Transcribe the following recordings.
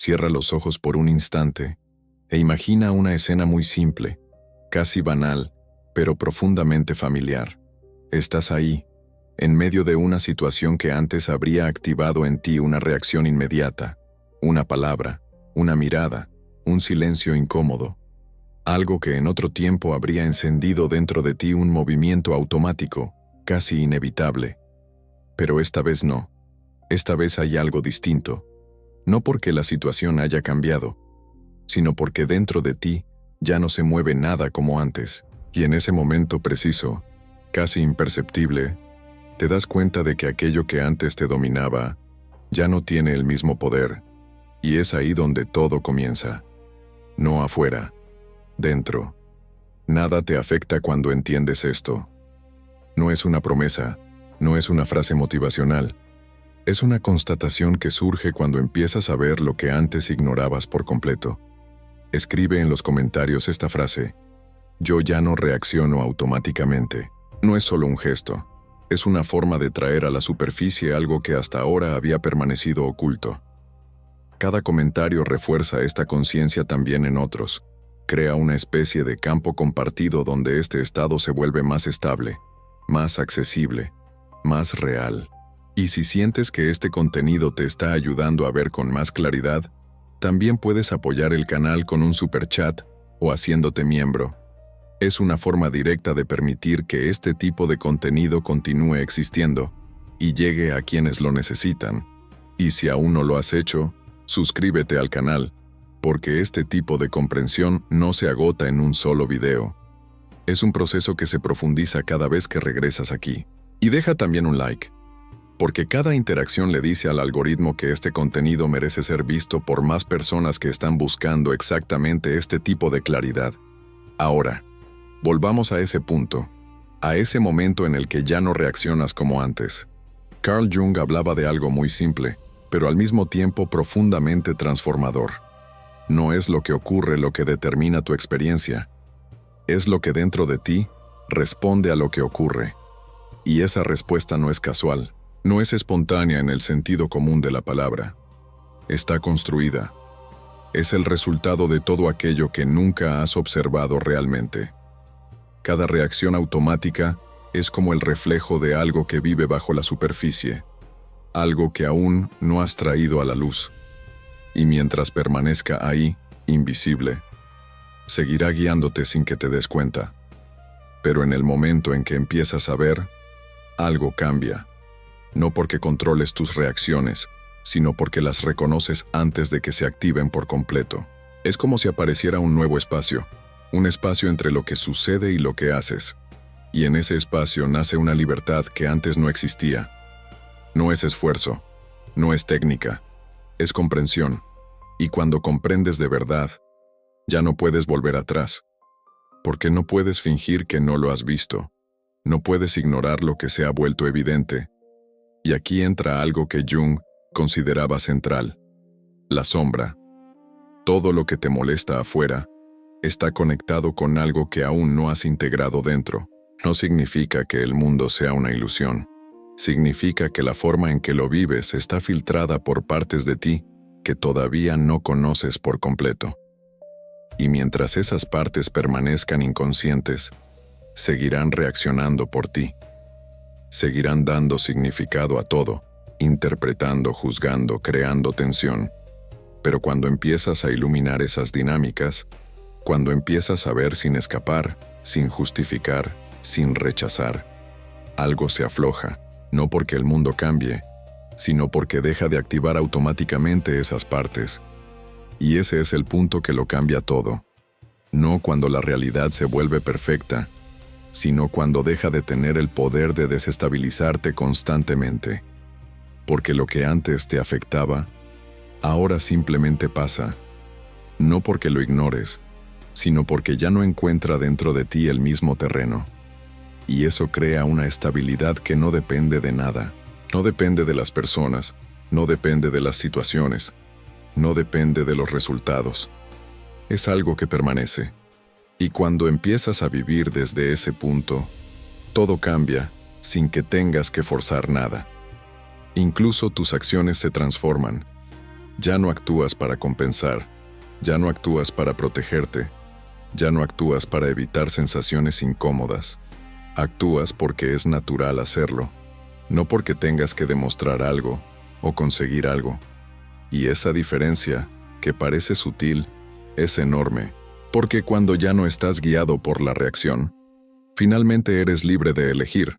Cierra los ojos por un instante e imagina una escena muy simple, casi banal, pero profundamente familiar. Estás ahí, en medio de una situación que antes habría activado en ti una reacción inmediata, una palabra, una mirada, un silencio incómodo. Algo que en otro tiempo habría encendido dentro de ti un movimiento automático, casi inevitable. Pero esta vez no. Esta vez hay algo distinto. No porque la situación haya cambiado, sino porque dentro de ti ya no se mueve nada como antes. Y en ese momento preciso, casi imperceptible, te das cuenta de que aquello que antes te dominaba ya no tiene el mismo poder. Y es ahí donde todo comienza. No afuera. Dentro. Nada te afecta cuando entiendes esto. No es una promesa, no es una frase motivacional. Es una constatación que surge cuando empiezas a ver lo que antes ignorabas por completo. Escribe en los comentarios esta frase: yo ya no reacciono automáticamente. No es solo un gesto, es una forma de traer a la superficie algo que hasta ahora había permanecido oculto. Cada comentario refuerza esta conciencia también en otros. Crea una especie de campo compartido donde este estado se vuelve más estable, más accesible, más real. Y si sientes que este contenido te está ayudando a ver con más claridad, también puedes apoyar el canal con un superchat o haciéndote miembro. Es una forma directa de permitir que este tipo de contenido continúe existiendo y llegue a quienes lo necesitan. Y si aún no lo has hecho, suscríbete al canal, porque este tipo de comprensión no se agota en un solo video. Es un proceso que se profundiza cada vez que regresas aquí. Y deja también un like, porque cada interacción le dice al algoritmo que este contenido merece ser visto por más personas que están buscando exactamente este tipo de claridad. Ahora, volvamos a ese punto, a ese momento en el que ya no reaccionas como antes. Carl Jung hablaba de algo muy simple, pero al mismo tiempo profundamente transformador. No es lo que ocurre lo que determina tu experiencia. Es lo que dentro de ti responde a lo que ocurre. Y esa respuesta no es casual, no es espontánea en el sentido común de la palabra. Está construida. Es el resultado de todo aquello que nunca has observado realmente. Cada reacción automática es como el reflejo de algo que vive bajo la superficie, algo que aún no has traído a la luz. Y mientras permanezca ahí, invisible, seguirá guiándote sin que te des cuenta. Pero en el momento en que empiezas a ver, algo cambia. No porque controles tus reacciones, sino porque las reconoces antes de que se activen por completo. Es como si apareciera un nuevo espacio, un espacio entre lo que sucede y lo que haces. Y en ese espacio nace una libertad que antes no existía. No es esfuerzo, no es técnica, es comprensión. Y cuando comprendes de verdad, ya no puedes volver atrás. Porque no puedes fingir que no lo has visto. No puedes ignorar lo que se ha vuelto evidente. Y aquí entra algo que Jung consideraba central: la sombra. Todo lo que te molesta afuera está conectado con algo que aún no has integrado dentro. No significa que el mundo sea una ilusión. Significa que la forma en que lo vives está filtrada por partes de ti que todavía no conoces por completo. Y mientras esas partes permanezcan inconscientes, seguirán reaccionando por ti. Seguirán dando significado a todo, interpretando, juzgando, creando tensión. Pero cuando empiezas a iluminar esas dinámicas, cuando empiezas a ver sin escapar, sin justificar, sin rechazar, algo se afloja, no porque el mundo cambie, sino porque deja de activar automáticamente esas partes. Y ese es el punto que lo cambia todo. No cuando la realidad se vuelve perfecta, sino cuando deja de tener el poder de desestabilizarte constantemente. Porque lo que antes te afectaba, ahora simplemente pasa. No porque lo ignores, sino porque ya no encuentra dentro de ti el mismo terreno. Y eso crea una estabilidad que no depende de nada. No depende de las personas, no depende de las situaciones, no depende de los resultados. Es algo que permanece. Y cuando empiezas a vivir desde ese punto, todo cambia sin que tengas que forzar nada. Incluso tus acciones se transforman. Ya no actúas para compensar, ya no actúas para protegerte, ya no actúas para evitar sensaciones incómodas. Actúas porque es natural hacerlo, no porque tengas que demostrar algo o conseguir algo. Y esa diferencia, que parece sutil, es enorme, porque cuando ya no estás guiado por la reacción, finalmente eres libre de elegir.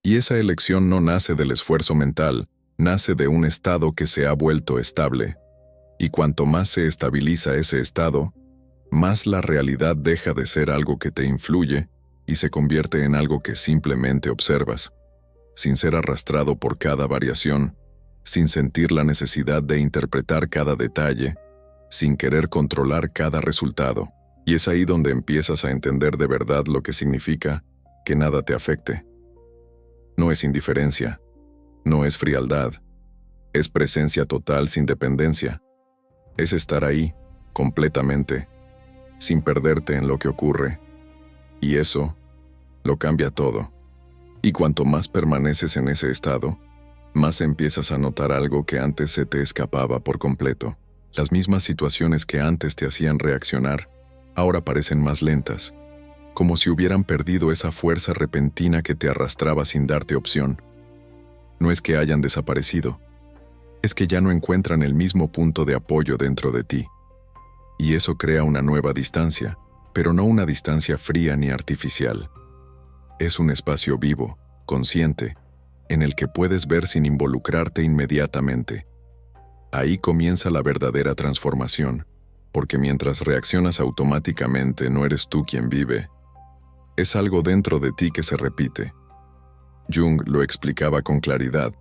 Y esa elección no nace del esfuerzo mental, nace de un estado que se ha vuelto estable. Y cuanto más se estabiliza ese estado, más la realidad deja de ser algo que te influye y se convierte en algo que simplemente observas, sin ser arrastrado por cada variación, sin sentir la necesidad de interpretar cada detalle, sin querer controlar cada resultado. Y es ahí donde empiezas a entender de verdad lo que significa que nada te afecte. No es indiferencia, no es frialdad, es presencia total sin dependencia. Es estar ahí, completamente, sin perderte en lo que ocurre. Y eso lo cambia todo. Y cuanto más permaneces en ese estado, más empiezas a notar algo que antes se te escapaba por completo. Las mismas situaciones que antes te hacían reaccionar, ahora parecen más lentas, como si hubieran perdido esa fuerza repentina que te arrastraba sin darte opción. No es que hayan desaparecido, es que ya no encuentran el mismo punto de apoyo dentro de ti. Y eso crea una nueva distancia, pero no una distancia fría ni artificial. Es un espacio vivo, consciente, en el que puedes ver sin involucrarte inmediatamente. Ahí comienza la verdadera transformación, porque mientras reaccionas automáticamente no eres tú quien vive. Es algo dentro de ti que se repite. Jung lo explicaba con claridad.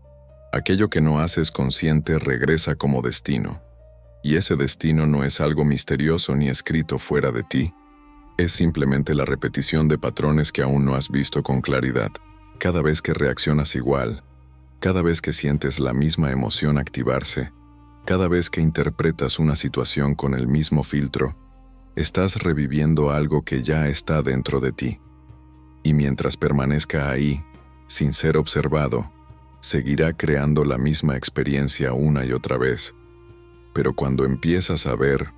Aquello que no haces consciente regresa como destino. Y ese destino no es algo misterioso ni escrito fuera de ti. Es simplemente la repetición de patrones que aún no has visto con claridad. Cada vez que reaccionas igual, cada vez que sientes la misma emoción activarse, cada vez que interpretas una situación con el mismo filtro, estás reviviendo algo que ya está dentro de ti. Y mientras permanezca ahí, sin ser observado, seguirá creando la misma experiencia una y otra vez. Pero cuando empiezas a ver,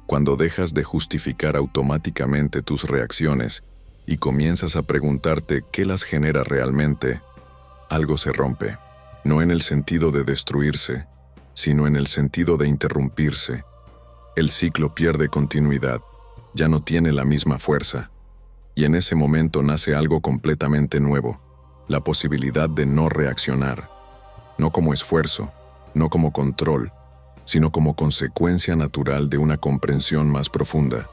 cuando dejas de justificar automáticamente tus reacciones y comienzas a preguntarte qué las genera realmente, algo se rompe, no en el sentido de destruirse, sino en el sentido de interrumpirse. El ciclo pierde continuidad, ya no tiene la misma fuerza, y en ese momento nace algo completamente nuevo, la posibilidad de no reaccionar, no como esfuerzo, no como control, sino como consecuencia natural de una comprensión más profunda.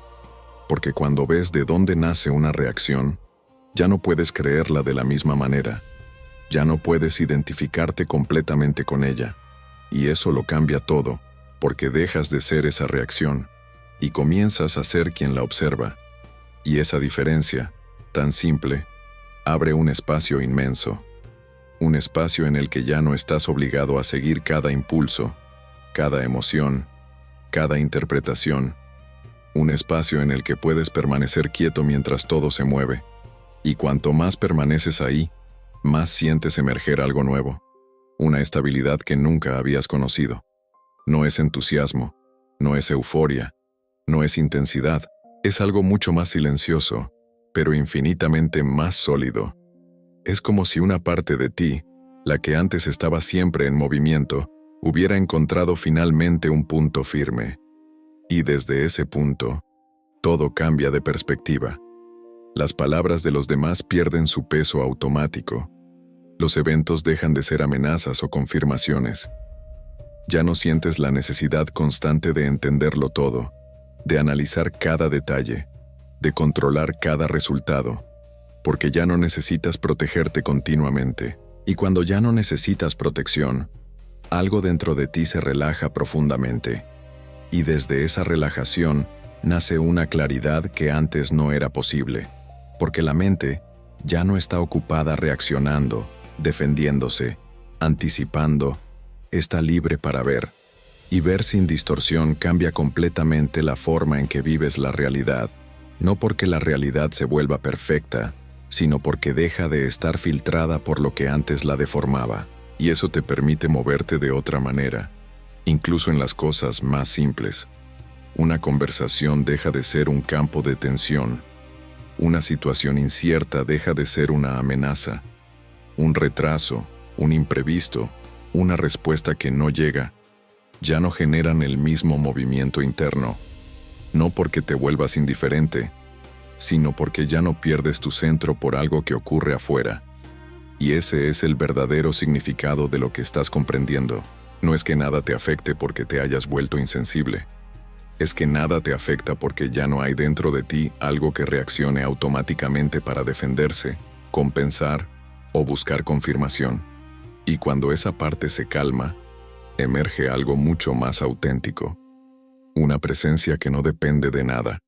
Porque cuando ves de dónde nace una reacción, ya no puedes creerla de la misma manera, ya no puedes identificarte completamente con ella, y eso lo cambia todo, porque dejas de ser esa reacción, y comienzas a ser quien la observa. Y esa diferencia, tan simple, abre un espacio inmenso, un espacio en el que ya no estás obligado a seguir cada impulso, cada emoción, cada interpretación, un espacio en el que puedes permanecer quieto mientras todo se mueve, y cuanto más permaneces ahí, más sientes emerger algo nuevo, una estabilidad que nunca habías conocido. No es entusiasmo, no es euforia, no es intensidad, es algo mucho más silencioso, pero infinitamente más sólido. Es como si una parte de ti, la que antes estaba siempre en movimiento, hubiera encontrado finalmente un punto firme. Y desde ese punto, todo cambia de perspectiva. Las palabras de los demás pierden su peso automático. Los eventos dejan de ser amenazas o confirmaciones. Ya no sientes la necesidad constante de entenderlo todo, de analizar cada detalle, de controlar cada resultado, porque ya no necesitas protegerte continuamente. Y cuando ya no necesitas protección, algo dentro de ti se relaja profundamente. Y desde esa relajación nace una claridad que antes no era posible, porque la mente ya no está ocupada reaccionando, defendiéndose, anticipando, está libre para ver. Y ver sin distorsión cambia completamente la forma en que vives la realidad, no porque la realidad se vuelva perfecta, sino porque deja de estar filtrada por lo que antes la deformaba, y eso te permite moverte de otra manera, incluso en las cosas más simples. Una conversación deja de ser un campo de tensión. Una situación incierta deja de ser una amenaza. Un retraso, un imprevisto, una respuesta que no llega, ya no generan el mismo movimiento interno. No porque te vuelvas indiferente, sino porque ya no pierdes tu centro por algo que ocurre afuera. Y ese es el verdadero significado de lo que estás comprendiendo. No es que nada te afecte porque te hayas vuelto insensible. Es que nada te afecta porque ya no hay dentro de ti algo que reaccione automáticamente para defenderse, compensar o buscar confirmación. Y cuando esa parte se calma, emerge algo mucho más auténtico. Una presencia que no depende de nada.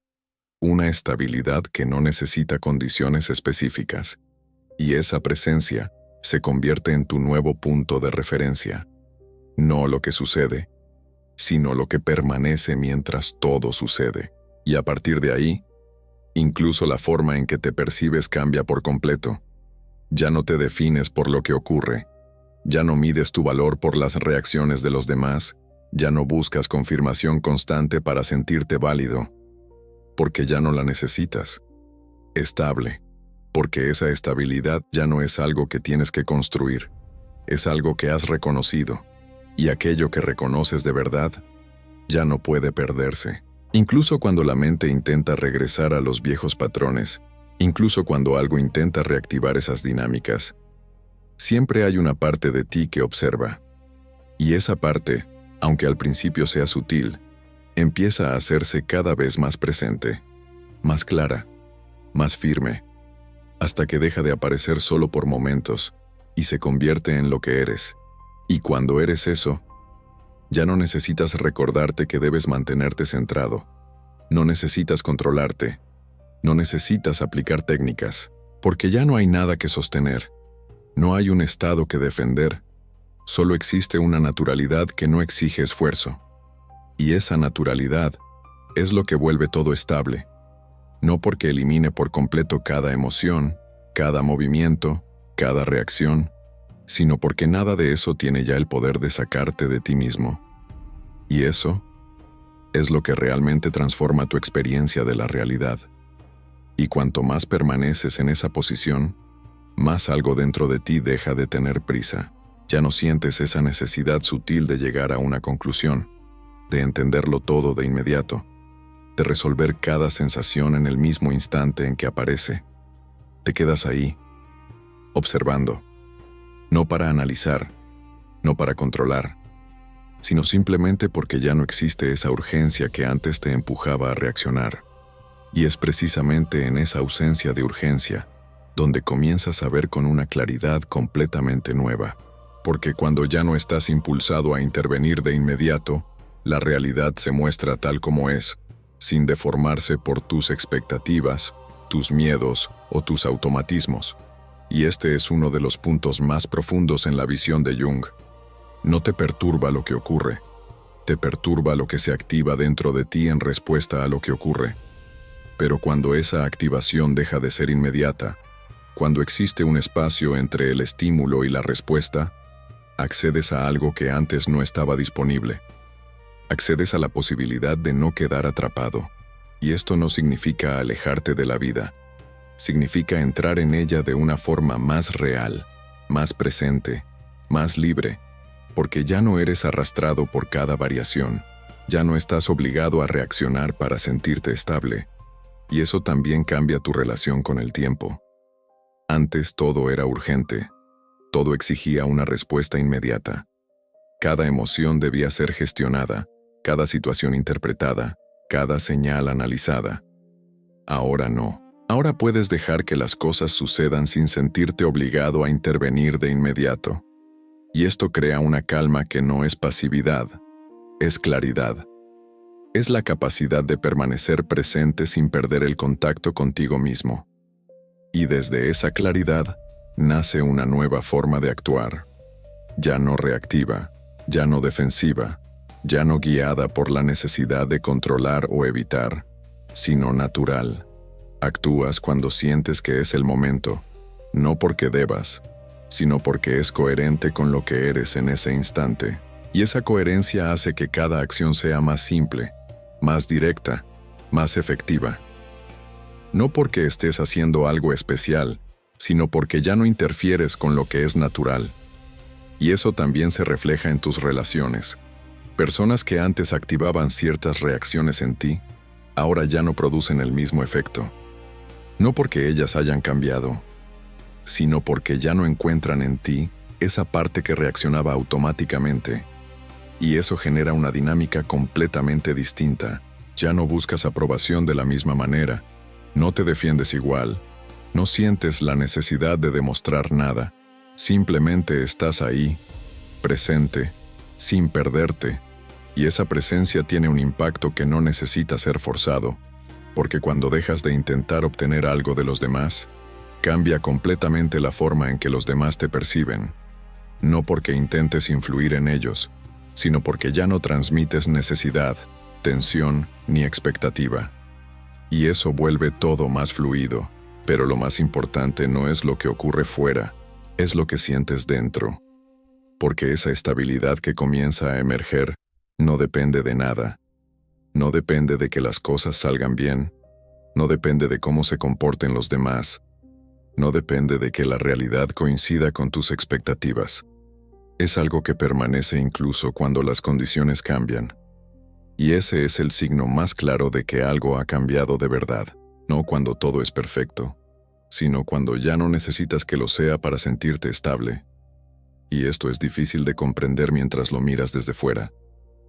Una estabilidad que no necesita condiciones específicas. Y esa presencia se convierte en tu nuevo punto de referencia. No lo que sucede, sino lo que permanece mientras todo sucede. Y a partir de ahí, incluso la forma en que te percibes cambia por completo. Ya no te defines por lo que ocurre. Ya no mides tu valor por las reacciones de los demás. Ya no buscas confirmación constante para sentirte válido, porque ya no la necesitas. Estable, porque esa estabilidad ya no es algo que tienes que construir, es algo que has reconocido, y aquello que reconoces de verdad ya no puede perderse. Incluso cuando la mente intenta regresar a los viejos patrones, incluso cuando algo intenta reactivar esas dinámicas, siempre hay una parte de ti que observa. Y esa parte, aunque al principio sea sutil, empieza a hacerse cada vez más presente, más clara, más firme, hasta que deja de aparecer solo por momentos y se convierte en lo que eres. Y cuando eres eso, ya no necesitas recordarte que debes mantenerte centrado, no necesitas controlarte, no necesitas aplicar técnicas, porque ya no hay nada que sostener, no hay un estado que defender. Solo existe una naturalidad que no exige esfuerzo. Y esa naturalidad es lo que vuelve todo estable. No porque elimine por completo cada emoción, cada movimiento, cada reacción, sino porque nada de eso tiene ya el poder de sacarte de ti mismo. Y eso es lo que realmente transforma tu experiencia de la realidad. Y cuanto más permaneces en esa posición, más algo dentro de ti deja de tener prisa. Ya no sientes esa necesidad sutil de llegar a una conclusión, de entenderlo todo de inmediato, de resolver cada sensación en el mismo instante en que aparece. Te quedas ahí, observando, no para analizar, no para controlar, sino simplemente porque ya no existe esa urgencia que antes te empujaba a reaccionar. Y es precisamente en esa ausencia de urgencia donde comienzas a ver con una claridad completamente nueva. Porque cuando ya no estás impulsado a intervenir de inmediato, la realidad se muestra tal como es, sin deformarse por tus expectativas, tus miedos o tus automatismos. Y este es uno de los puntos más profundos en la visión de Jung. No te perturba lo que ocurre, te perturba lo que se activa dentro de ti en respuesta a lo que ocurre. Pero cuando esa activación deja de ser inmediata, cuando existe un espacio entre el estímulo y la respuesta, accedes a algo que antes no estaba disponible. Accedes a la posibilidad de no quedar atrapado. Y esto no significa alejarte de la vida. Significa entrar en ella de una forma más real, más presente, más libre, porque ya no eres arrastrado por cada variación. Ya no estás obligado a reaccionar para sentirte estable. Y eso también cambia tu relación con el tiempo. Antes todo era urgente. Todo exigía una respuesta inmediata. Cada emoción debía ser gestionada, cada situación interpretada, cada señal analizada. Ahora no. Ahora puedes dejar que las cosas sucedan sin sentirte obligado a intervenir de inmediato. Y esto crea una calma que no es pasividad, es claridad. Es la capacidad de permanecer presente sin perder el contacto contigo mismo. Y desde esa claridad, nace una nueva forma de actuar. Ya no reactiva, ya no defensiva, ya no guiada por la necesidad de controlar o evitar, sino natural. Actúas cuando sientes que es el momento, no porque debas, sino porque es coherente con lo que eres en ese instante. Y esa coherencia hace que cada acción sea más simple, más directa, más efectiva. No porque estés haciendo algo especial, sino porque ya no interfieres con lo que es natural. Y eso también se refleja en tus relaciones. Personas que antes activaban ciertas reacciones en ti, ahora ya no producen el mismo efecto. No porque ellas hayan cambiado, sino porque ya no encuentran en ti esa parte que reaccionaba automáticamente. Y eso genera una dinámica completamente distinta. Ya no buscas aprobación de la misma manera, no te defiendes igual, no sientes la necesidad de demostrar nada, simplemente estás ahí, presente, sin perderte. Y esa presencia tiene un impacto que no necesita ser forzado, porque cuando dejas de intentar obtener algo de los demás, cambia completamente la forma en que los demás te perciben. No porque intentes influir en ellos, sino porque ya no transmites necesidad, tensión ni expectativa. Y eso vuelve todo más fluido, pero lo más importante no es lo que ocurre fuera, es lo que sientes dentro. Porque esa estabilidad que comienza a emerger no depende de nada. No depende de que las cosas salgan bien. No depende de cómo se comporten los demás. No depende de que la realidad coincida con tus expectativas. Es algo que permanece incluso cuando las condiciones cambian. Y ese es el signo más claro de que algo ha cambiado de verdad, no cuando todo es perfecto, sino cuando ya no necesitas que lo sea para sentirte estable. Y esto es difícil de comprender mientras lo miras desde fuera,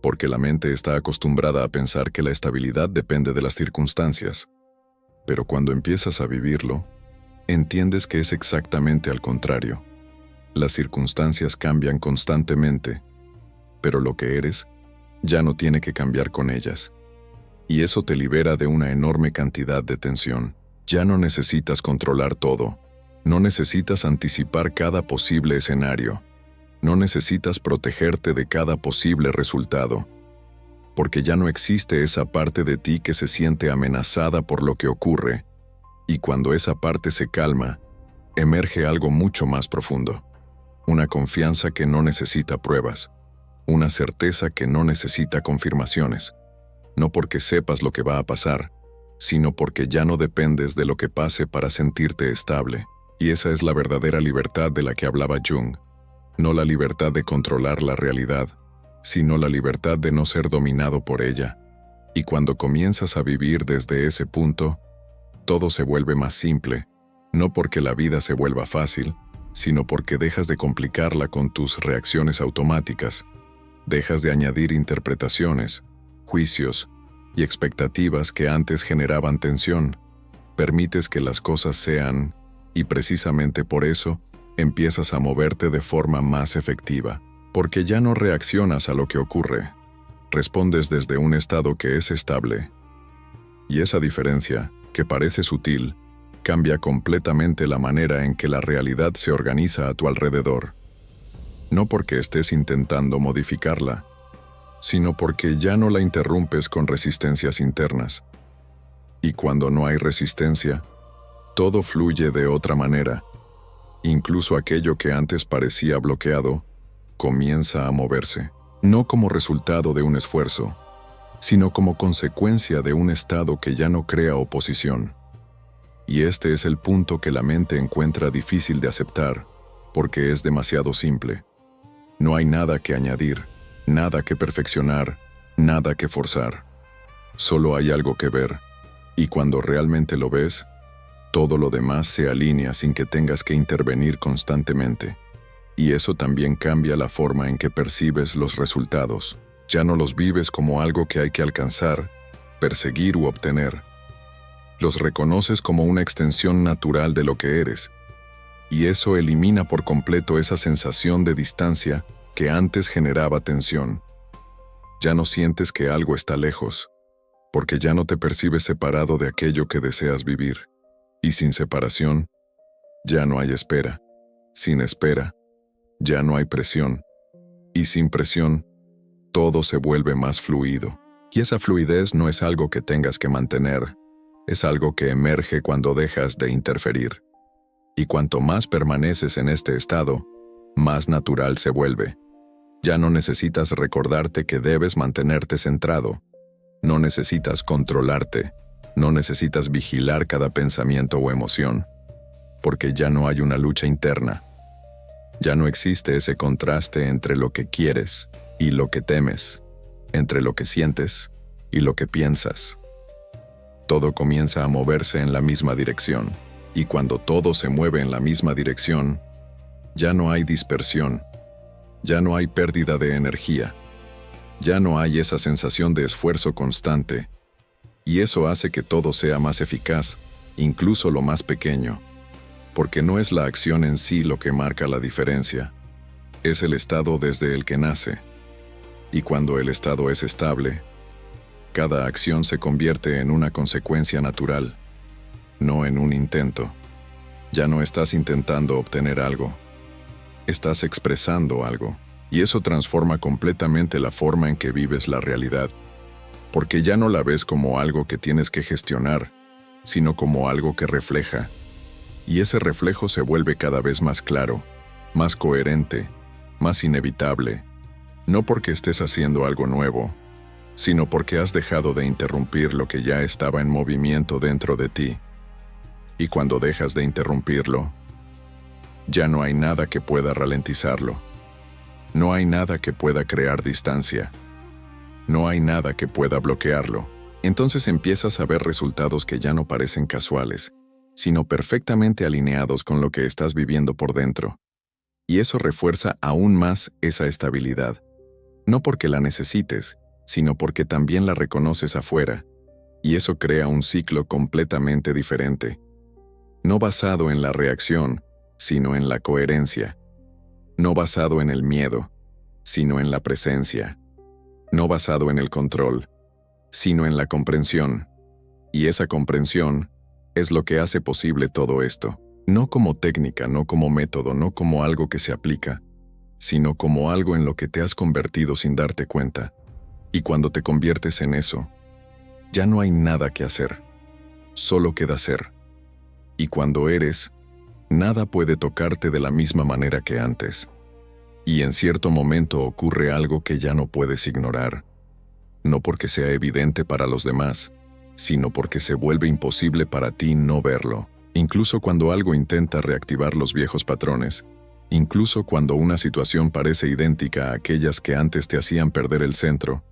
porque la mente está acostumbrada a pensar que la estabilidad depende de las circunstancias. Pero cuando empiezas a vivirlo, entiendes que es exactamente al contrario. Las circunstancias cambian constantemente, pero lo que eres ya no tiene que cambiar con ellas. Y eso te libera de una enorme cantidad de tensión. Ya no necesitas controlar todo, no necesitas anticipar cada posible escenario, no necesitas protegerte de cada posible resultado, porque ya no existe esa parte de ti que se siente amenazada por lo que ocurre, y cuando esa parte se calma, emerge algo mucho más profundo. Una confianza que no necesita pruebas, una certeza que no necesita confirmaciones, no porque sepas lo que va a pasar, sino porque ya no dependes de lo que pase para sentirte estable. Y esa es la verdadera libertad de la que hablaba Jung. No la libertad de controlar la realidad, sino la libertad de no ser dominado por ella. Y cuando comienzas a vivir desde ese punto, todo se vuelve más simple, no porque la vida se vuelva fácil, sino porque dejas de complicarla con tus reacciones automáticas, dejas de añadir interpretaciones, juicios y expectativas que antes generaban tensión, permites que las cosas sean, y precisamente por eso, empiezas a moverte de forma más efectiva, porque ya no reaccionas a lo que ocurre, respondes desde un estado que es estable. Y esa diferencia, que parece sutil, cambia completamente la manera en que la realidad se organiza a tu alrededor. No porque estés intentando modificarla, sino porque ya no la interrumpes con resistencias internas. Y cuando no hay resistencia, todo fluye de otra manera. Incluso aquello que antes parecía bloqueado, comienza a moverse, no como resultado de un esfuerzo, sino como consecuencia de un estado que ya no crea oposición. Y este es el punto que la mente encuentra difícil de aceptar, porque es demasiado simple. No hay nada que añadir, nada que perfeccionar, nada que forzar. Solo hay algo que ver, y cuando realmente lo ves, todo lo demás se alinea sin que tengas que intervenir constantemente. Y eso también cambia la forma en que percibes los resultados. Ya no los vives como algo que hay que alcanzar, perseguir u obtener. Los reconoces como una extensión natural de lo que eres. Y eso elimina por completo esa sensación de distancia que antes generaba tensión. Ya no sientes que algo está lejos, porque ya no te percibes separado de aquello que deseas vivir. Y sin separación, ya no hay espera. Sin espera, ya no hay presión. Y sin presión, todo se vuelve más fluido. Y esa fluidez no es algo que tengas que mantener, es algo que emerge cuando dejas de interferir. Y cuanto más permaneces en este estado, más natural se vuelve. Ya no necesitas recordarte que debes mantenerte centrado. No necesitas controlarte. No necesitas vigilar cada pensamiento o emoción. Porque ya no hay una lucha interna. Ya no existe ese contraste entre lo que quieres y lo que temes, entre lo que sientes y lo que piensas. Todo comienza a moverse en la misma dirección, y cuando todo se mueve en la misma dirección, ya no hay dispersión, ya no hay pérdida de energía, ya no hay esa sensación de esfuerzo constante, y eso hace que todo sea más eficaz, incluso lo más pequeño, porque no es la acción en sí lo que marca la diferencia, es el estado desde el que nace, y cuando el estado es estable, cada acción se convierte en una consecuencia natural, no en un intento. Ya no estás intentando obtener algo, estás expresando algo, y eso transforma completamente la forma en que vives la realidad, porque ya no la ves como algo que tienes que gestionar, sino como algo que refleja, y ese reflejo se vuelve cada vez más claro, más coherente, más inevitable, no porque estés haciendo algo nuevo, sino porque has dejado de interrumpir lo que ya estaba en movimiento dentro de ti. Y cuando dejas de interrumpirlo, ya no hay nada que pueda ralentizarlo. No hay nada que pueda crear distancia. No hay nada que pueda bloquearlo. Entonces empiezas a ver resultados que ya no parecen casuales, sino perfectamente alineados con lo que estás viviendo por dentro. Y eso refuerza aún más esa estabilidad. No porque la necesites, sino porque también la reconoces afuera, y eso crea un ciclo completamente diferente. No basado en la reacción, sino en la coherencia. No basado en el miedo, sino en la presencia. No basado en el control, sino en la comprensión. Y esa comprensión es lo que hace posible todo esto. No como técnica, no como método, no como algo que se aplica, sino como algo en lo que te has convertido sin darte cuenta. Y cuando te conviertes en eso, ya no hay nada que hacer. Solo queda ser. Y cuando eres, nada puede tocarte de la misma manera que antes. Y en cierto momento ocurre algo que ya no puedes ignorar. No porque sea evidente para los demás, sino porque se vuelve imposible para ti no verlo. Incluso cuando algo intenta reactivar los viejos patrones, incluso cuando una situación parece idéntica a aquellas que antes te hacían perder el centro,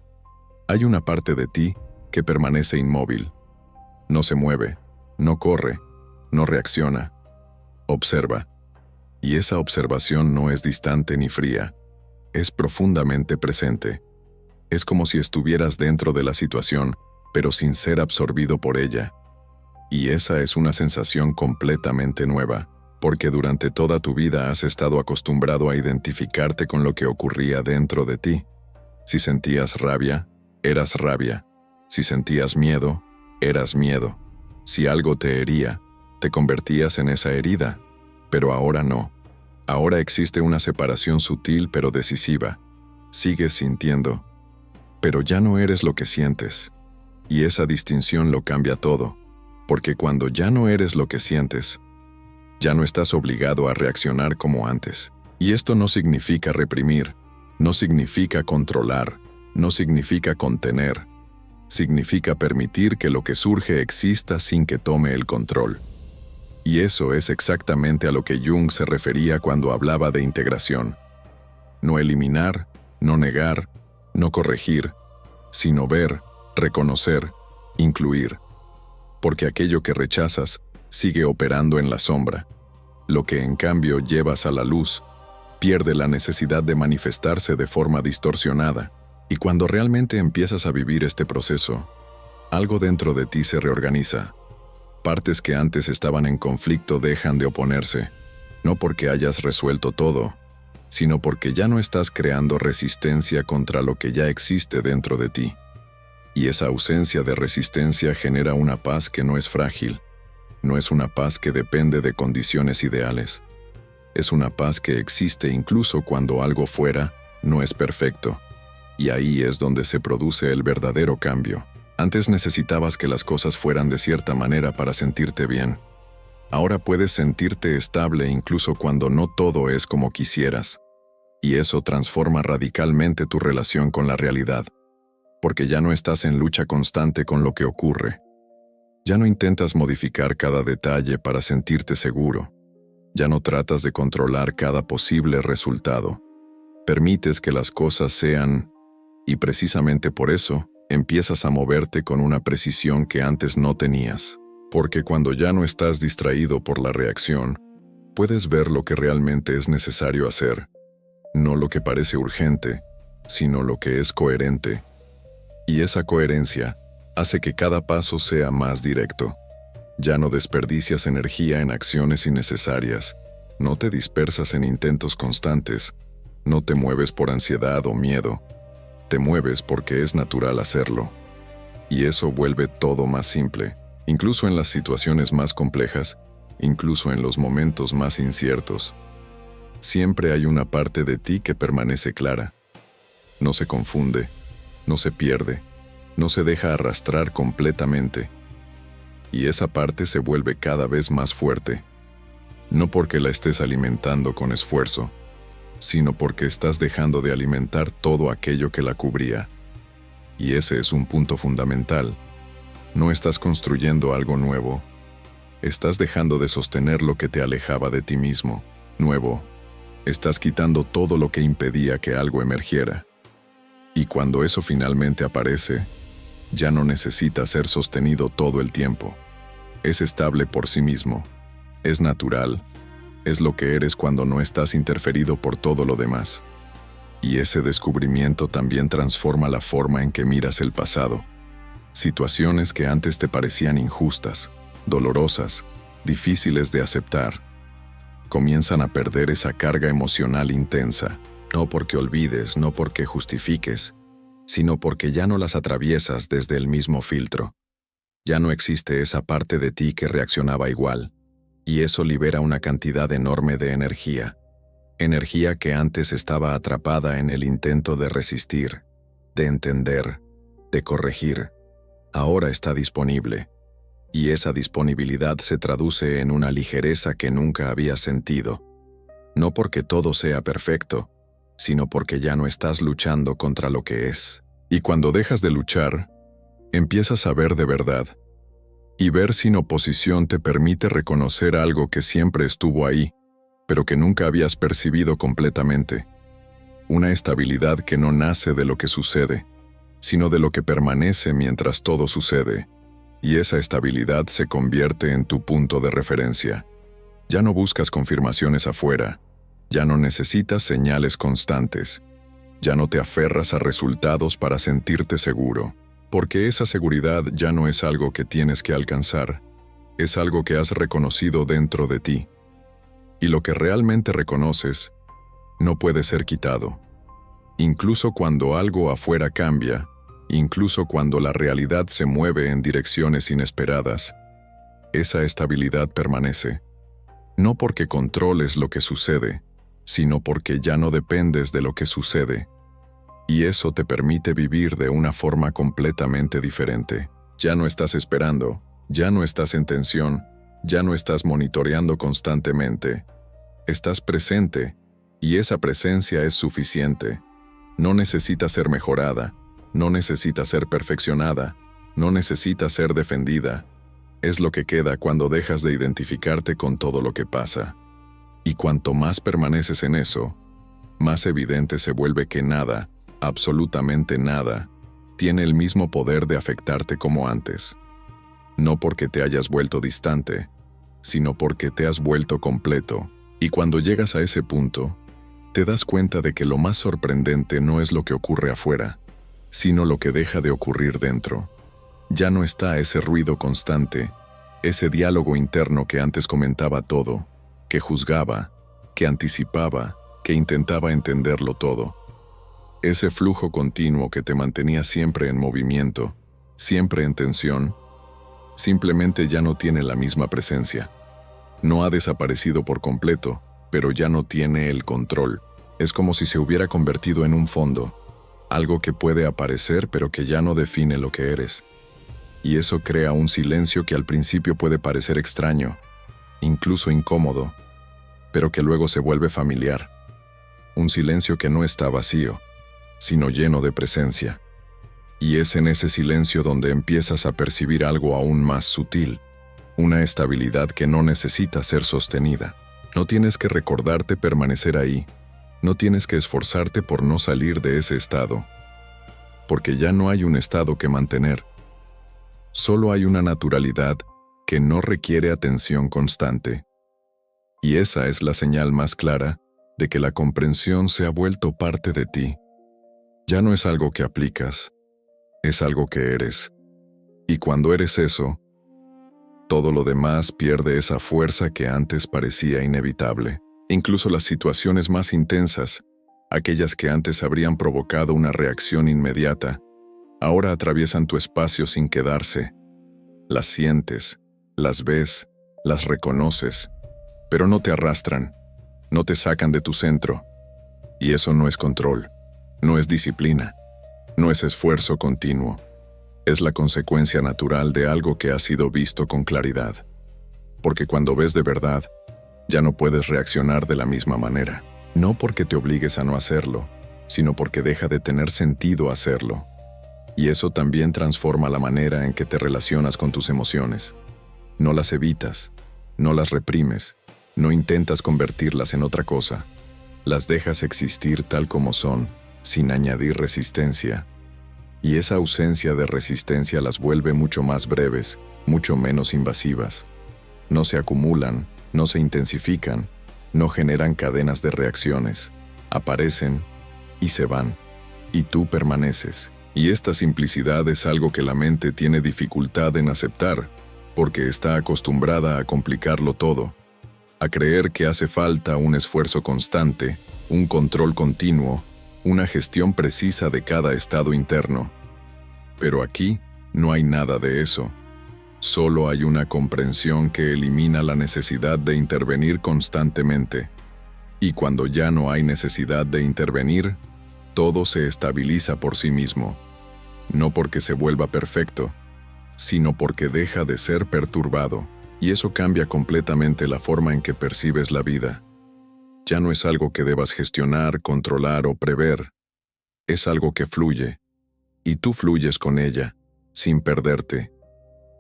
hay una parte de ti que permanece inmóvil. No se mueve, no corre, no reacciona. Observa. Y esa observación no es distante ni fría, es profundamente presente. Es como si estuvieras dentro de la situación, pero sin ser absorbido por ella. Y esa es una sensación completamente nueva, porque durante toda tu vida has estado acostumbrado a identificarte con lo que ocurría dentro de ti. Si sentías rabia, eras rabia. Si sentías miedo, eras miedo. Si algo te hería, te convertías en esa herida. Pero ahora no. Ahora existe una separación sutil pero decisiva. Sigues sintiendo, pero ya no eres lo que sientes. Y esa distinción lo cambia todo, porque cuando ya no eres lo que sientes, ya no estás obligado a reaccionar como antes. Y esto no significa reprimir, no significa controlar, no significa contener. Significa permitir que lo que surge exista sin que tome el control. Y eso es exactamente a lo que Jung se refería cuando hablaba de integración. No eliminar, no negar, no corregir, sino ver, reconocer, incluir. Porque aquello que rechazas sigue operando en la sombra. Lo que en cambio llevas a la luz pierde la necesidad de manifestarse de forma distorsionada. Y cuando realmente empiezas a vivir este proceso, algo dentro de ti se reorganiza. Partes que antes estaban en conflicto dejan de oponerse, no porque hayas resuelto todo, sino porque ya no estás creando resistencia contra lo que ya existe dentro de ti. Y esa ausencia de resistencia genera una paz que no es frágil, no es una paz que depende de condiciones ideales. Es una paz que existe incluso cuando algo fuera no es perfecto. Y ahí es donde se produce el verdadero cambio. Antes necesitabas que las cosas fueran de cierta manera para sentirte bien. Ahora puedes sentirte estable incluso cuando no todo es como quisieras. Y eso transforma radicalmente tu relación con la realidad, porque ya no estás en lucha constante con lo que ocurre. Ya no intentas modificar cada detalle para sentirte seguro. Ya no tratas de controlar cada posible resultado. Permites que las cosas sean, y precisamente por eso, empiezas a moverte con una precisión que antes no tenías. Porque cuando ya no estás distraído por la reacción, puedes ver lo que realmente es necesario hacer. No lo que parece urgente, sino lo que es coherente. Y esa coherencia hace que cada paso sea más directo. Ya no desperdicias energía en acciones innecesarias, no te dispersas en intentos constantes, no te mueves por ansiedad o miedo, te mueves porque es natural hacerlo. Y eso vuelve todo más simple, incluso en las situaciones más complejas, incluso en los momentos más inciertos. Siempre hay una parte de ti que permanece clara. No se confunde, no se pierde, no se deja arrastrar completamente. Y esa parte se vuelve cada vez más fuerte. No porque la estés alimentando con esfuerzo, sino porque estás dejando de alimentar todo aquello que la cubría. Y ese es un punto fundamental. No estás construyendo algo nuevo. Estás dejando de sostener lo que te alejaba de ti mismo. Nuevo. Estás quitando todo lo que impedía que algo emergiera. Y cuando eso finalmente aparece, ya no necesita ser sostenido todo el tiempo. Es estable por sí mismo. Es natural. Es lo que eres cuando no estás interferido por todo lo demás. Y ese descubrimiento también transforma la forma en que miras el pasado. Situaciones que antes te parecían injustas, dolorosas, difíciles de aceptar, comienzan a perder esa carga emocional intensa, no porque olvides, no porque justifiques, sino porque ya no las atraviesas desde el mismo filtro. Ya no existe esa parte de ti que reaccionaba igual, y eso libera una cantidad enorme de energía. Energía que antes estaba atrapada en el intento de resistir, de entender, de corregir. Ahora está disponible, y esa disponibilidad se traduce en una ligereza que nunca había sentido. No porque todo sea perfecto, sino porque ya no estás luchando contra lo que es. Y cuando dejas de luchar, empiezas a ver de verdad. Y ver sin oposición te permite reconocer algo que siempre estuvo ahí, pero que nunca habías percibido completamente. Una estabilidad que no nace de lo que sucede, sino de lo que permanece mientras todo sucede. Y esa estabilidad se convierte en tu punto de referencia. Ya no buscas confirmaciones afuera, ya no necesitas señales constantes, ya no te aferras a resultados para sentirte seguro, porque esa seguridad ya no es algo que tienes que alcanzar, es algo que has reconocido dentro de ti. Y lo que realmente reconoces no puede ser quitado. Incluso cuando algo afuera cambia, incluso cuando la realidad se mueve en direcciones inesperadas, esa estabilidad permanece. No porque controles lo que sucede, sino porque ya no dependes de lo que sucede. Y eso te permite vivir de una forma completamente diferente. Ya no estás esperando, ya no estás en tensión, ya no estás monitoreando constantemente. Estás presente, y esa presencia es suficiente. No necesita ser mejorada, no necesita ser perfeccionada, no necesita ser defendida. Es lo que queda cuando dejas de identificarte con todo lo que pasa. Y cuanto más permaneces en eso, más evidente se vuelve que nada, absolutamente nada, tiene el mismo poder de afectarte como antes. No porque te hayas vuelto distante, sino porque te has vuelto completo. Y cuando llegas a ese punto, te das cuenta de que lo más sorprendente no es lo que ocurre afuera, sino lo que deja de ocurrir dentro. Ya no está ese ruido constante, ese diálogo interno que antes comentaba todo, que juzgaba, que anticipaba, que intentaba entenderlo todo. Ese flujo continuo que te mantenía siempre en movimiento, siempre en tensión, simplemente ya no tiene la misma presencia. No ha desaparecido por completo, pero ya no tiene el control. Es como si se hubiera convertido en un fondo, algo que puede aparecer pero que ya no define lo que eres. Y eso crea un silencio que al principio puede parecer extraño, incluso incómodo, pero que luego se vuelve familiar. un silencio que no está vacío, sino lleno de presencia. Y es en ese silencio donde empiezas a percibir algo aún más sutil, una estabilidad que no necesita ser sostenida. No tienes que recordarte permanecer ahí, no tienes que esforzarte por no salir de ese estado, porque ya no hay un estado que mantener. Solo hay una naturalidad que no requiere atención constante. Y esa es la señal más clara de que la comprensión se ha vuelto parte de ti. Ya no es algo que aplicas, es algo que eres. Y cuando eres eso, todo lo demás pierde esa fuerza que antes parecía inevitable. Incluso las situaciones más intensas, aquellas que antes habrían provocado una reacción inmediata, ahora atraviesan tu espacio sin quedarse. Las sientes, las ves, las reconoces, pero no te arrastran, no te sacan de tu centro. Y eso no es control, no es disciplina, no es esfuerzo continuo. Es la consecuencia natural de algo que ha sido visto con claridad. Porque cuando ves de verdad, ya no puedes reaccionar de la misma manera. No porque te obligues a no hacerlo, sino porque deja de tener sentido hacerlo. Y eso también transforma la manera en que te relacionas con tus emociones. No las evitas, no las reprimes, no intentas convertirlas en otra cosa. Las dejas existir tal como son, sin añadir resistencia. Y esa ausencia de resistencia las vuelve mucho más breves, mucho menos invasivas. No se acumulan, no se intensifican, no generan cadenas de reacciones. Aparecen y se van, y tú permaneces. Y esta simplicidad es algo que la mente tiene dificultad en aceptar, porque está acostumbrada a complicarlo todo, a creer que hace falta un esfuerzo constante, un control continuo, una gestión precisa de cada estado interno. Pero aquí no hay nada de eso. Solo hay una comprensión que elimina la necesidad de intervenir constantemente. Y cuando ya no hay necesidad de intervenir, todo se estabiliza por sí mismo. No porque se vuelva perfecto, sino porque deja de ser perturbado. Y eso cambia completamente la forma en que percibes la vida. Ya no es algo que debas gestionar, controlar o prever. Es algo que fluye, y tú fluyes con ella, sin perderte.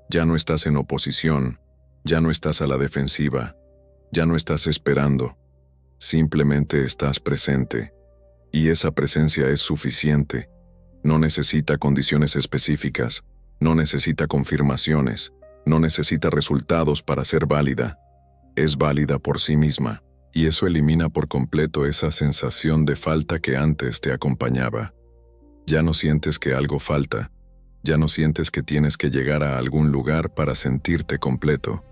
Ya no estás en oposición, ya no estás a la defensiva, ya no estás esperando. Simplemente estás presente, y esa presencia es suficiente. No necesita condiciones específicas, no necesita confirmaciones, no necesita resultados para ser válida. Es válida por sí misma. Y eso elimina por completo esa sensación de falta que antes te acompañaba. Ya no sientes que algo falta, ya no sientes que tienes que llegar a algún lugar para sentirte completo,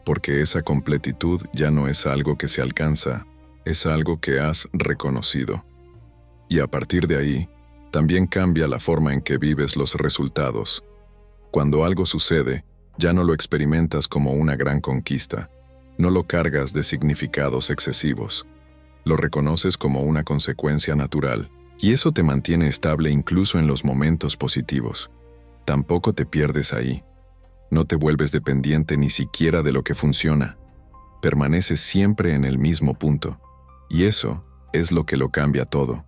porque esa completitud ya no es algo que se alcanza, es algo que has reconocido. Y a partir de ahí, también cambia la forma en que vives los resultados. Cuando algo sucede, ya no lo experimentas como una gran conquista. No lo cargas de significados excesivos. Lo reconoces como una consecuencia natural, y eso te mantiene estable incluso en los momentos positivos. Tampoco te pierdes ahí. No te vuelves dependiente ni siquiera de lo que funciona. Permaneces siempre en el mismo punto. Y eso es lo que lo cambia todo.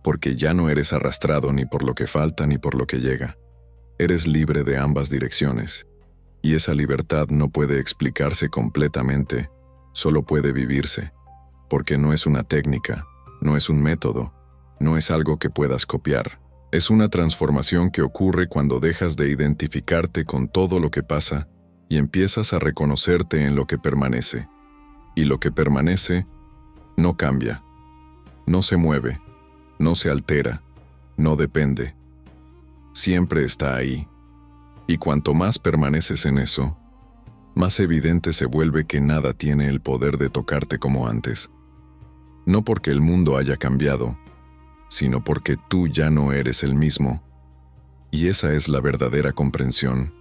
Porque ya no eres arrastrado ni por lo que falta ni por lo que llega. Eres libre de ambas direcciones. Y esa libertad no puede explicarse completamente, solo puede vivirse, porque no es una técnica, no es un método, no es algo que puedas copiar. Es una transformación que ocurre cuando dejas de identificarte con todo lo que pasa y empiezas a reconocerte en lo que permanece. Y lo que permanece no cambia, no se mueve, no se altera, no depende. Siempre está ahí. Y cuanto más permaneces en eso, más evidente se vuelve que nada tiene el poder de tocarte como antes. No porque el mundo haya cambiado, sino porque tú ya no eres el mismo. Y esa es la verdadera comprensión.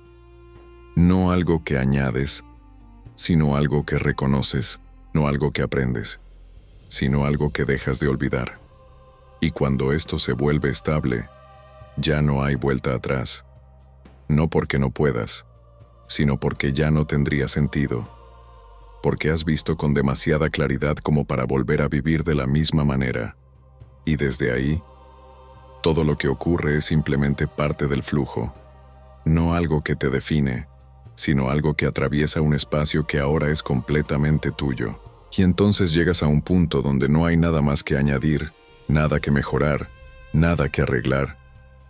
No algo que añades, sino algo que reconoces, no algo que aprendes, sino algo que dejas de olvidar. Y cuando esto se vuelve estable, ya no hay vuelta atrás. No porque no puedas, sino porque ya no tendría sentido. Porque has visto con demasiada claridad como para volver a vivir de la misma manera. Y desde ahí, todo lo que ocurre es simplemente parte del flujo, no algo que te define, sino algo que atraviesa un espacio que ahora es completamente tuyo. Y entonces llegas a un punto donde no hay nada más que añadir, nada que mejorar, nada que arreglar,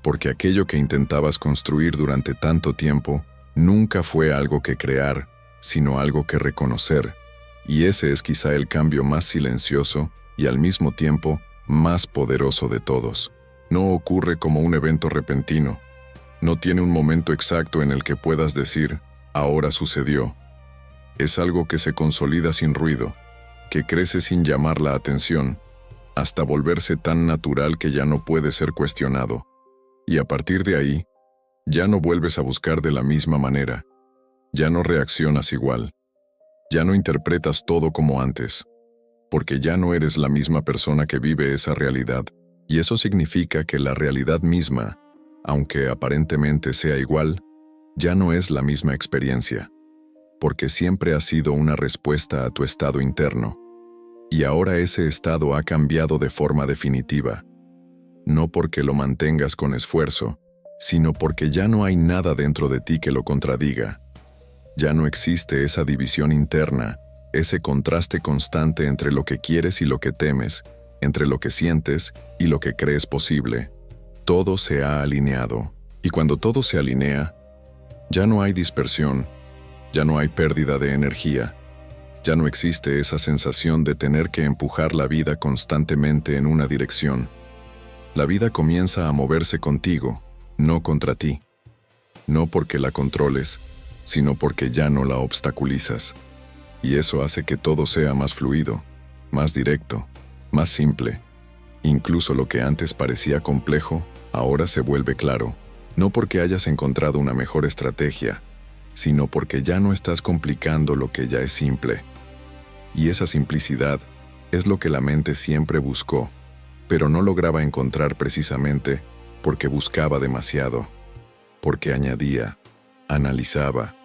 porque aquello que intentabas construir durante tanto tiempo nunca fue algo que crear, sino algo que reconocer, y ese es quizá el cambio más silencioso y al mismo tiempo más poderoso de todos. No ocurre como un evento repentino, no tiene un momento exacto en el que puedas decir, ahora sucedió. Es algo que se consolida sin ruido, que crece sin llamar la atención, hasta volverse tan natural que ya no puede ser cuestionado. Y a partir de ahí, ya no vuelves a buscar de la misma manera, ya no reaccionas igual, ya no interpretas todo como antes, porque ya no eres la misma persona que vive esa realidad, y eso significa que la realidad misma, aunque aparentemente sea igual, ya no es la misma experiencia, porque siempre ha sido una respuesta a tu estado interno, y ahora ese estado ha cambiado de forma definitiva, no porque lo mantengas con esfuerzo, sino porque ya no hay nada dentro de ti que lo contradiga. Ya no existe esa división interna, ese contraste constante entre lo que quieres y lo que temes, entre lo que sientes y lo que crees posible. Todo se ha alineado, y cuando todo se alinea, ya no hay dispersión, ya no hay pérdida de energía, ya no existe esa sensación de tener que empujar la vida constantemente en una dirección. La vida comienza a moverse contigo, no contra ti. No porque la controles, sino porque ya no la obstaculizas. Y eso hace que todo sea más fluido, más directo, más simple. Incluso lo que antes parecía complejo, ahora se vuelve claro. No porque hayas encontrado una mejor estrategia, sino porque ya no estás complicando lo que ya es simple. Y esa simplicidad es lo que la mente siempre buscó, pero no lograba encontrar precisamente porque buscaba demasiado, porque añadía, analizaba,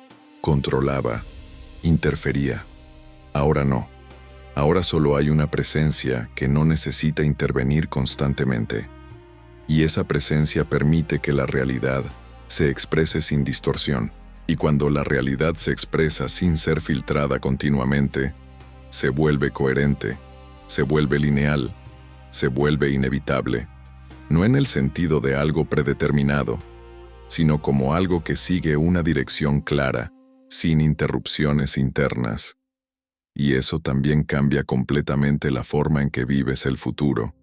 controlaba, interfería. Ahora no. Ahora solo hay una presencia que no necesita intervenir constantemente. Y esa presencia permite que la realidad se exprese sin distorsión. Y cuando la realidad se expresa sin ser filtrada continuamente, se vuelve coherente, se vuelve lineal, se vuelve inevitable, no en el sentido de algo predeterminado, sino como algo que sigue una dirección clara, sin interrupciones internas. Y eso también cambia completamente la forma en que vives el futuro.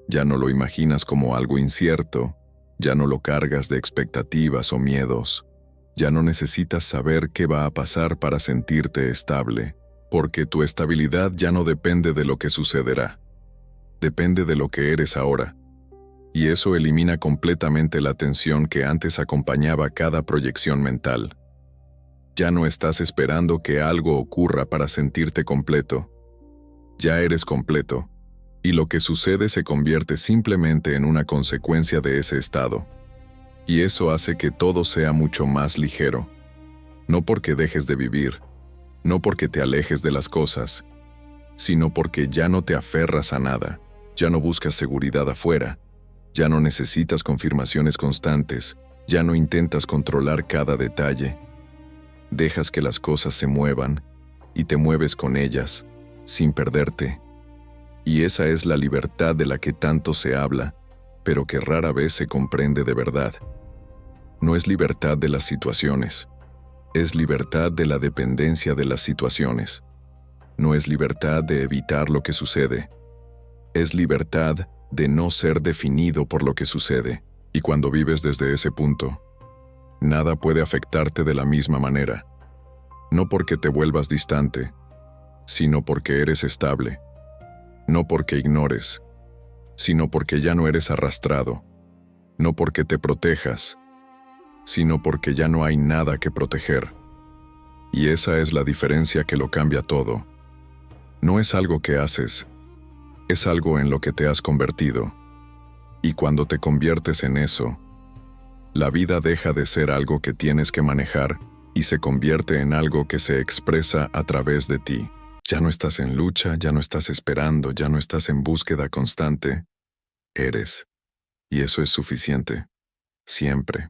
Ya no lo imaginas como algo incierto, ya no lo cargas de expectativas o miedos, ya no necesitas saber qué va a pasar para sentirte estable, porque tu estabilidad ya no depende de lo que sucederá, depende de lo que eres ahora. Y eso elimina completamente la tensión que antes acompañaba cada proyección mental. Ya no estás esperando que algo ocurra para sentirte completo. Ya eres completo, y lo que sucede se convierte simplemente en una consecuencia de ese estado. Y eso hace que todo sea mucho más ligero. No porque dejes de vivir, no porque te alejes de las cosas, sino porque ya no te aferras a nada, ya no buscas seguridad afuera, ya no necesitas confirmaciones constantes, ya no intentas controlar cada detalle. Dejas que las cosas se muevan y te mueves con ellas, sin perderte. Y esa es la libertad de la que tanto se habla, pero que rara vez se comprende de verdad. No es libertad de las situaciones, es libertad de la dependencia de las situaciones. No es libertad de evitar lo que sucede, es libertad de no ser definido por lo que sucede. Y cuando vives desde ese punto, nada puede afectarte de la misma manera. No porque te vuelvas distante, sino porque eres estable. No porque ignores, sino porque ya no eres arrastrado. No porque te protejas, sino porque ya no hay nada que proteger. Y esa es la diferencia que lo cambia todo. No es algo que haces, es algo en lo que te has convertido. Y cuando te conviertes en eso, la vida deja de ser algo que tienes que manejar y se convierte en algo que se expresa a través de ti. Ya no estás en lucha, ya no estás esperando, ya no estás en búsqueda constante, eres. Y eso es suficiente. Siempre.